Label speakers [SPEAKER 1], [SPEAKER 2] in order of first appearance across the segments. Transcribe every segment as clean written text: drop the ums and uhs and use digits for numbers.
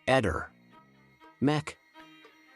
[SPEAKER 1] Eder, Mech,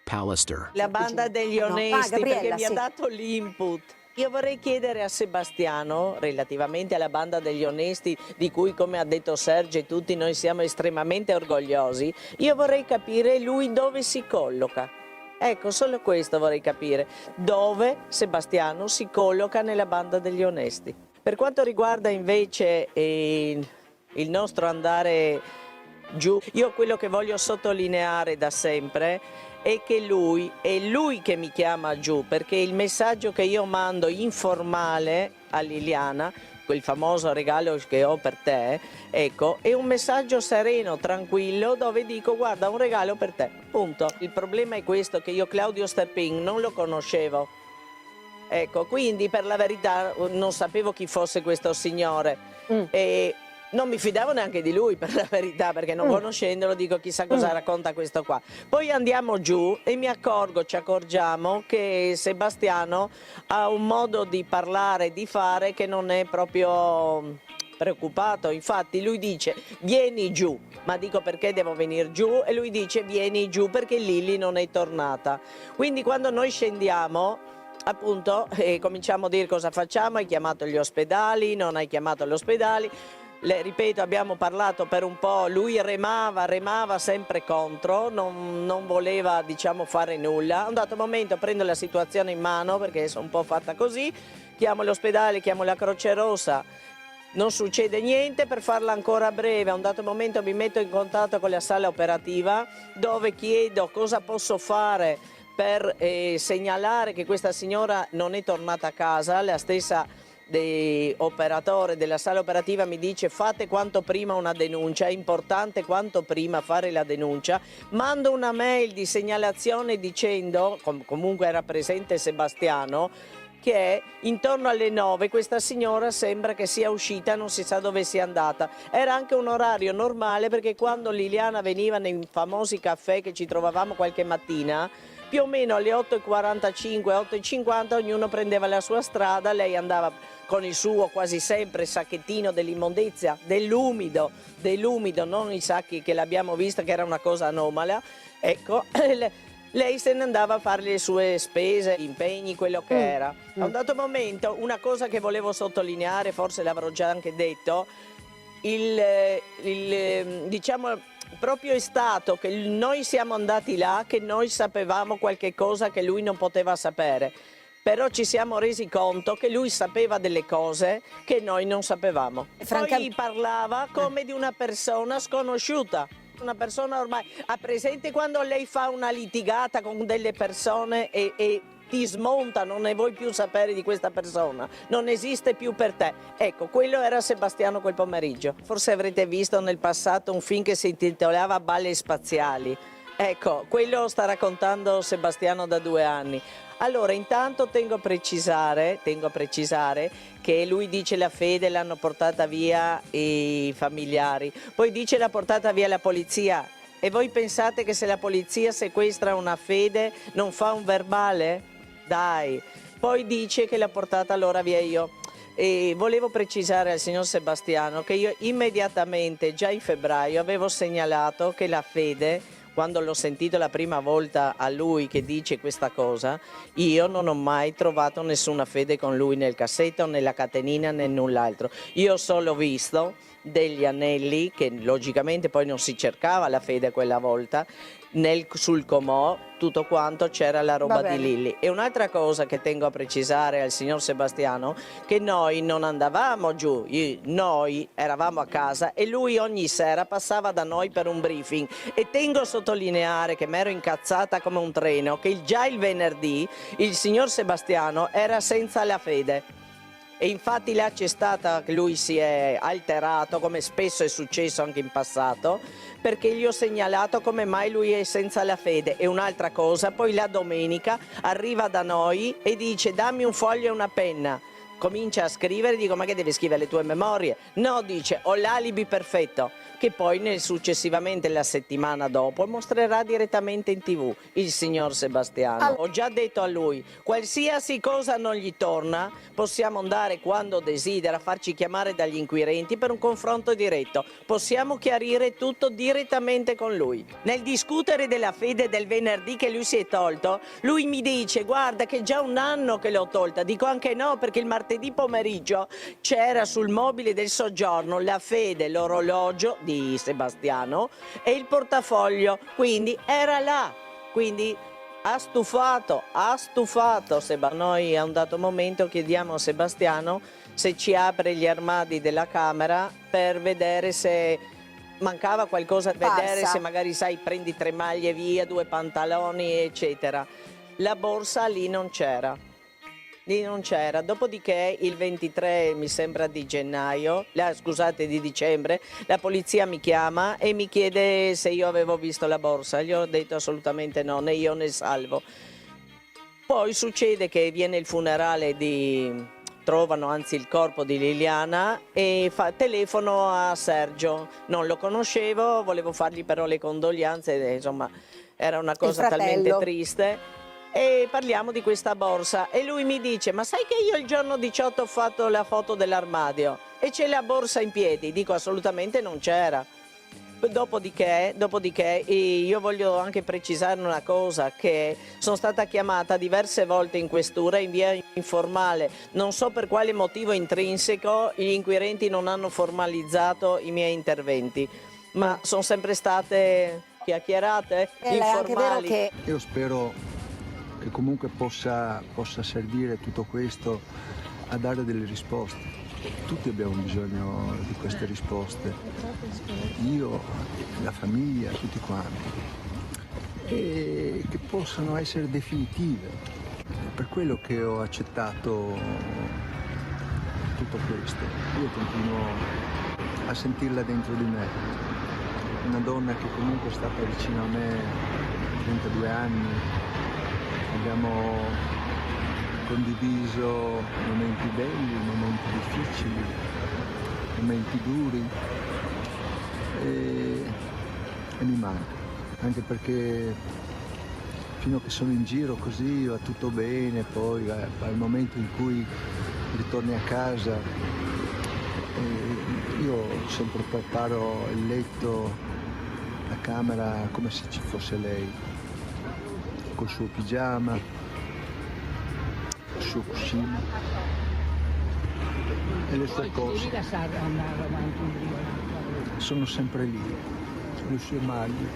[SPEAKER 1] Pallister.
[SPEAKER 2] La banda degli
[SPEAKER 3] No.
[SPEAKER 2] onesti,
[SPEAKER 3] Gabriella,
[SPEAKER 2] perché mi ha
[SPEAKER 3] sì.
[SPEAKER 2] dato l'input. Io vorrei chiedere a Sebastiano, relativamente alla banda degli onesti, di cui, come ha detto Sergio, tutti noi siamo estremamente orgogliosi, io vorrei capire lui dove si colloca. Ecco, solo questo vorrei capire, dove Sebastiano si colloca nella banda degli onesti. Per quanto riguarda invece il nostro andare giù, io quello che voglio sottolineare da sempre è che è lui che mi chiama giù, perché il messaggio che io mando informale a Liliana, quel famoso regalo che ho per te, ecco, è un messaggio sereno, tranquillo, dove dico guarda, un regalo per te, punto. Il problema è questo, che io Claudio Sterpin non lo conoscevo. Ecco, quindi per la verità non sapevo chi fosse questo signore e non mi fidavo neanche di lui, per la verità, perché non conoscendolo dico chissà cosa racconta questo qua. Poi andiamo giù e ci accorgiamo che Sebastiano ha un modo di parlare, di fare che non è proprio preoccupato. Infatti lui dice vieni giù, ma dico perché devo venire giù, e lui dice vieni giù perché Lili non è tornata. Quindi quando noi scendiamo, appunto, cominciamo a dire cosa facciamo, hai chiamato gli ospedali, non hai chiamato gli ospedali. Ripeto, abbiamo parlato per un po', lui remava sempre contro, non voleva, diciamo, fare nulla. A un dato momento prendo la situazione in mano, perché sono un po' fatta così, chiamo l'ospedale, chiamo la Croce Rossa, non succede niente. Per farla ancora breve, a un dato momento mi metto in contatto con la sala operativa, dove chiedo cosa posso fare per segnalare che questa signora non è tornata a casa. La stessa operatore della sala operativa mi dice fate quanto prima una denuncia, è importante quanto prima fare la denuncia. Mando una mail di segnalazione dicendo, comunque era presente Sebastiano, che intorno alle 9 questa signora sembra che sia uscita, non si sa dove sia andata. Era anche un orario normale, perché quando Liliana veniva nei famosi caffè che ci trovavamo qualche mattina, più o meno alle 8:45, 8:50 ognuno prendeva la sua strada, lei andava con il suo quasi sempre sacchettino dell'immondizia, dell'umido, non i sacchi che l'abbiamo vista che era una cosa anomala, ecco, lei se ne andava a fare le sue spese, gli impegni, quello che era. A un dato momento, una cosa che volevo sottolineare, forse l'avrò già anche detto, diciamo, proprio è stato che noi siamo andati là, che noi sapevamo qualche cosa che lui non poteva sapere, però ci siamo resi conto che lui sapeva delle cose che noi non sapevamo. Poi parlava come di una persona sconosciuta. Una persona ormai ha presente quando lei fa una litigata con delle persone e ti smonta, non ne vuoi più sapere di questa persona, non esiste più per te. Ecco, quello era Sebastiano quel pomeriggio. Forse avrete visto nel passato un film che si intitolava Balle spaziali. Ecco, quello sta raccontando Sebastiano da 2 anni. Allora, intanto tengo a precisare che lui dice la fede l'hanno portata via i familiari, poi dice l'ha portata via la polizia. E voi pensate che se la polizia sequestra una fede non fa un verbale? Dai. Poi dice che l'ha portata allora via io. E volevo precisare al signor Sebastiano che io immediatamente, già in febbraio, avevo segnalato che la fede, quando l'ho sentito la prima volta a lui che dice questa cosa, io non ho mai trovato nessuna fede con lui nel cassetto, nella catenina, né null'altro. Io ho solo visto degli anelli, che logicamente poi non si cercava la fede quella volta, sul comò, tutto quanto c'era la roba di Lilli. E un'altra cosa che tengo a precisare al signor Sebastiano, che noi non andavamo giù, noi eravamo a casa e lui ogni sera passava da noi per un briefing, e tengo a sottolineare che mi ero incazzata come un treno, che già il venerdì il signor Sebastiano era senza la fede. E infatti là c'è stata che lui si è alterato, come spesso è successo anche in passato, perché gli ho segnalato come mai lui è senza la fede. E un'altra cosa, poi la domenica arriva da noi e dice dammi un foglio e una penna. Comincia a scrivere, dico ma che devi scrivere le tue memorie? No, dice ho l'alibi perfetto, che poi successivamente la settimana dopo mostrerà direttamente in TV il signor Sebastiano. Ho già detto a lui, qualsiasi cosa non gli torna, possiamo andare quando desidera, farci chiamare dagli inquirenti per un confronto diretto, possiamo chiarire tutto direttamente con lui. Nel discutere della fede del venerdì che lui si è tolto, lui mi dice guarda che è già un anno che l'ho tolta, dico anche no perché il martedì pomeriggio c'era sul mobile del soggiorno la fede, l'orologio di Sebastiano e il portafoglio, quindi era là, quindi ha stufato Noi a un dato momento chiediamo a Sebastiano se ci apre gli armadi della camera per vedere se mancava qualcosa, vedere se magari sai prendi 3 maglie via, 2 pantaloni eccetera. La borsa lì non c'era. Dopodiché il 23 mi sembra di gennaio, scusate di dicembre, la polizia mi chiama e mi chiede se io avevo visto la borsa. Gli ho detto assolutamente no, né io né Salvo. Poi succede che viene il funerale trovano anzi il corpo di Liliana e telefono a Sergio. Non lo conoscevo, volevo fargli però le condoglianze, insomma era una cosa talmente triste. E parliamo di questa borsa e lui mi dice ma sai che io il giorno 18 ho fatto la foto dell'armadio e c'è la borsa in piedi? Dico assolutamente non c'era. Dopodiché io voglio anche precisare una cosa, che sono stata chiamata diverse volte in questura in via informale, non so per quale motivo intrinseco gli inquirenti non hanno formalizzato i miei interventi, ma sono sempre state chiacchierate, informali.
[SPEAKER 3] Io spero che comunque possa servire tutto questo a dare delle risposte. Tutti abbiamo bisogno di queste risposte, io, la famiglia, tutti quanti, e che possano essere definitive. Per quello che ho accettato tutto questo. Io continuo a sentirla dentro di me, una donna che comunque è stata vicino a me 32 anni. Abbiamo condiviso momenti belli, momenti difficili, momenti duri e mi manca, anche perché fino a che sono in giro così va tutto bene, poi al momento in cui ritorni a casa io sempre preparo il letto, la camera come se ci fosse lei, col suo pigiama, il suo cuscino e le sue cose. Sono sempre lì, le sue maglie,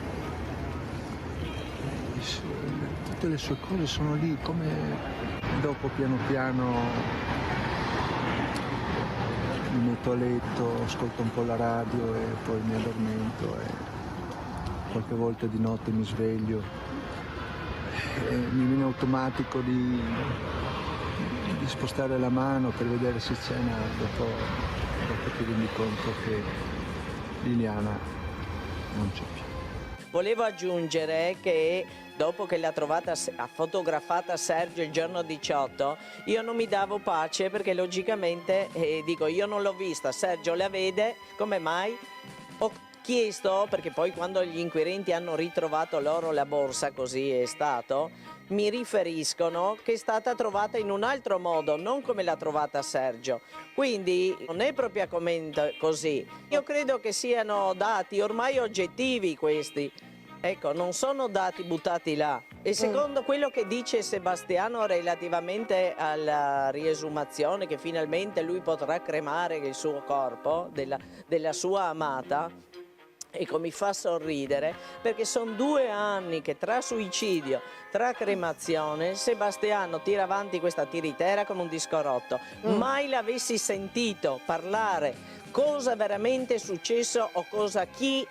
[SPEAKER 3] tutte le sue cose sono lì, come dopo piano piano mi metto a letto, ascolto un po' la radio e poi mi addormento e qualche volta di notte mi sveglio. Mi viene automatico di spostare la mano per vedere se c'è dopo ti rendi conto che Liliana non c'è più.
[SPEAKER 2] Volevo aggiungere che dopo che ha fotografata Sergio il giorno 18, io non mi davo pace perché logicamente dico io non l'ho vista, Sergio la vede, come mai? Ho chiesto, perché poi quando gli inquirenti hanno ritrovato loro la borsa, così è stato, mi riferiscono che è stata trovata in un altro modo, non come l'ha trovata Sergio. Quindi non è propriamente così. Io credo che siano dati ormai oggettivi questi. Ecco, non sono dati buttati là. E secondo quello che dice Sebastiano relativamente alla riesumazione, che finalmente lui potrà cremare il suo corpo, della sua amata, ecco, mi fa sorridere perché sono 2 anni che tra suicidio, tra cremazione, Sebastiano tira avanti questa tiritera come un disco rotto. Mai l'avessi sentito parlare cosa veramente è successo o chi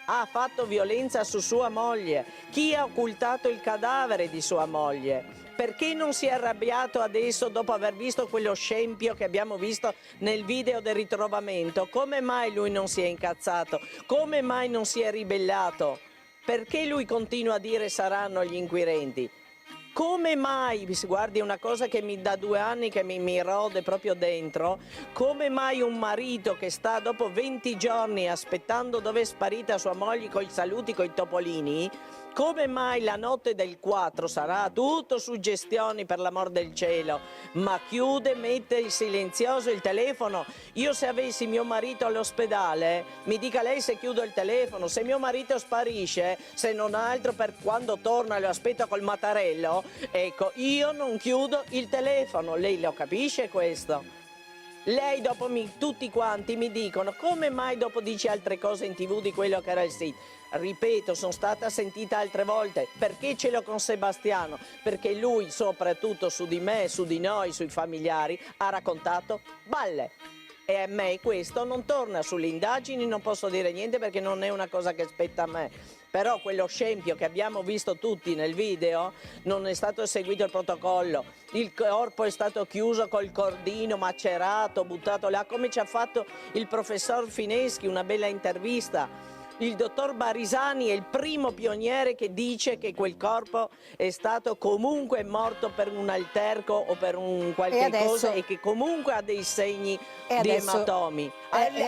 [SPEAKER 2] ha fatto violenza su sua moglie, chi ha occultato il cadavere di sua moglie. Perché non si è arrabbiato adesso dopo aver visto quello scempio che abbiamo visto nel video del ritrovamento? Come mai lui non si è incazzato? Come mai non si è ribellato? Perché lui continua a dire saranno gli inquirenti? Come mai, guardi, è una cosa che da 2 anni che mi rode proprio dentro, come mai un marito che sta dopo 20 giorni aspettando dove è sparita sua moglie coi saluti, coi topolini, come mai la notte del 4 sarà tutto suggestioni per l'amor del cielo, ma chiude, mette il silenzioso, il telefono? Io se avessi mio marito all'ospedale, mi dica lei se chiudo il telefono, se mio marito sparisce, se non altro per quando torna lo aspetto col mattarello, ecco, io non chiudo il telefono, lei lo capisce questo? Lei dopo tutti quanti mi dicono come mai dopo dici altre cose in TV di quello che era il sito. Ripeto, sono stata sentita altre volte. Perché ce l'ho con Sebastiano? Perché lui, soprattutto su di me, su di noi, sui familiari, ha raccontato balle. E a me questo non torna sulle indagini, non posso dire niente perché non è una cosa che spetta a me. Però quello scempio che abbiamo visto tutti nel video, non è stato eseguito il protocollo, il corpo è stato chiuso col cordino, macerato, buttato là, come ci ha fatto il professor Fineschi, una bella intervista. Il dottor Barisani è il primo pioniere che dice che quel corpo è stato comunque morto per un alterco o per un qualche cosa e che comunque ha dei segni di ematomi.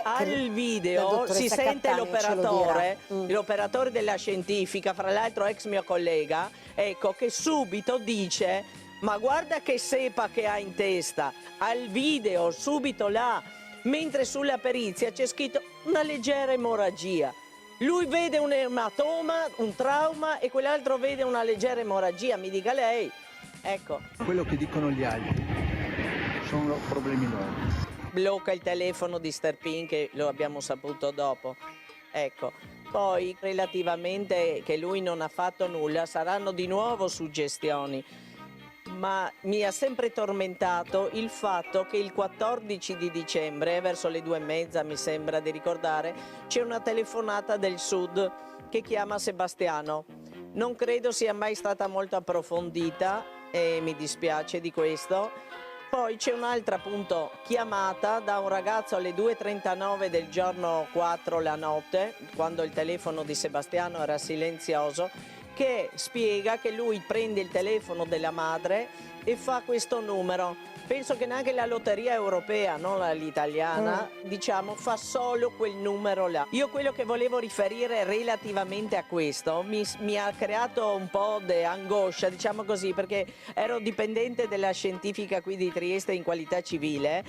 [SPEAKER 2] Al video si sente l'operatore della scientifica, fra l'altro ex mio collega, ecco, che subito dice: ma guarda che sepa che ha in testa, al video subito là, mentre sulla perizia c'è scritto una leggera emorragia. Lui vede un ematoma, un trauma, e quell'altro vede una leggera emorragia, mi dica lei. Ecco.
[SPEAKER 3] Quello che dicono gli altri sono problemi loro.
[SPEAKER 2] Blocca il telefono di Sterpin, che lo abbiamo saputo dopo. Ecco. Poi, relativamente che lui non ha fatto nulla, saranno di nuovo suggestioni. Ma mi ha sempre tormentato il fatto che il 14 di dicembre, verso le 2:30 mi sembra di ricordare, c'è una telefonata del Sud che chiama Sebastiano. Non credo sia mai stata molto approfondita e mi dispiace di questo. Poi c'è un'altra appunto chiamata da un ragazzo alle 2:39 del giorno 4 la notte, quando il telefono di Sebastiano era silenzioso, che spiega che lui prende il telefono della madre e fa questo numero. Penso che neanche la lotteria europea, non l'italiana, diciamo, fa solo quel numero là. Io quello che volevo riferire relativamente a questo mi ha creato un po' di angoscia, diciamo così, perché ero dipendente della scientifica qui di Trieste in qualità civile.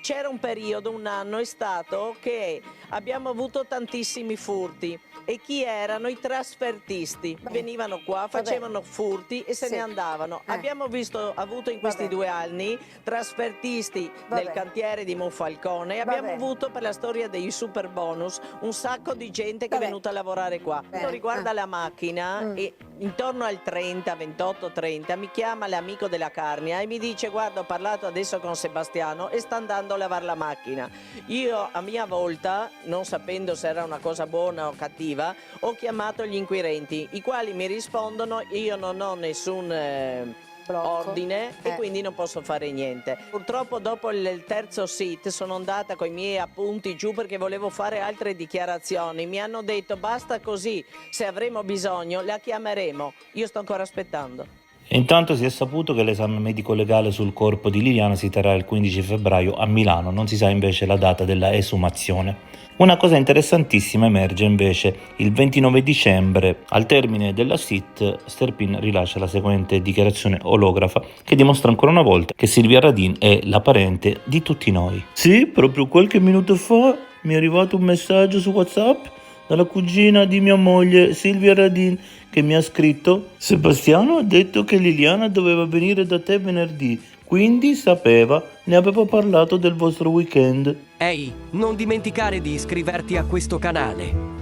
[SPEAKER 2] C'era un periodo, un anno è stato, che abbiamo avuto tantissimi furti. E chi erano? I trasfertisti. Venivano qua, facevano furti e se ne andavano. Abbiamo avuto in questi 2 anni trasfertisti nel cantiere di Monfalcone e abbiamo avuto, per la storia dei super bonus, un sacco di gente che è venuta a lavorare qua. Quanto riguarda la macchina, e intorno al 28-30 mi chiama l'amico della Carnia e mi dice: guarda, ho parlato adesso con Sebastiano e sta andando a lavare la macchina. Io a mia volta, non sapendo se era una cosa buona o cattiva, ho chiamato gli inquirenti, i quali mi rispondono: io non ho nessun ordine e quindi non posso fare niente. Purtroppo dopo il terzo sit sono andata con i miei appunti giù perché volevo fare altre dichiarazioni. Mi hanno detto: basta così, se avremo bisogno la chiameremo. Io sto ancora aspettando.
[SPEAKER 4] E intanto si è saputo che l'esame medico-legale sul corpo di Liliana si terrà il 15 febbraio a Milano, non si sa invece la data della esumazione. Una cosa interessantissima emerge invece il 29 dicembre. Al termine della SIT, Sterpin rilascia la seguente dichiarazione olografa che dimostra ancora una volta che Silvia Radin è la parente di tutti noi. Sì, proprio qualche minuto fa mi è arrivato un messaggio su WhatsApp dalla cugina di mia moglie Silvia Radin, che mi ha scritto: Sebastiano ha detto che Liliana doveva venire da te venerdì, quindi sapeva, ne avevo parlato del vostro weekend.
[SPEAKER 5] Ehi, non dimenticare di iscriverti a questo canale.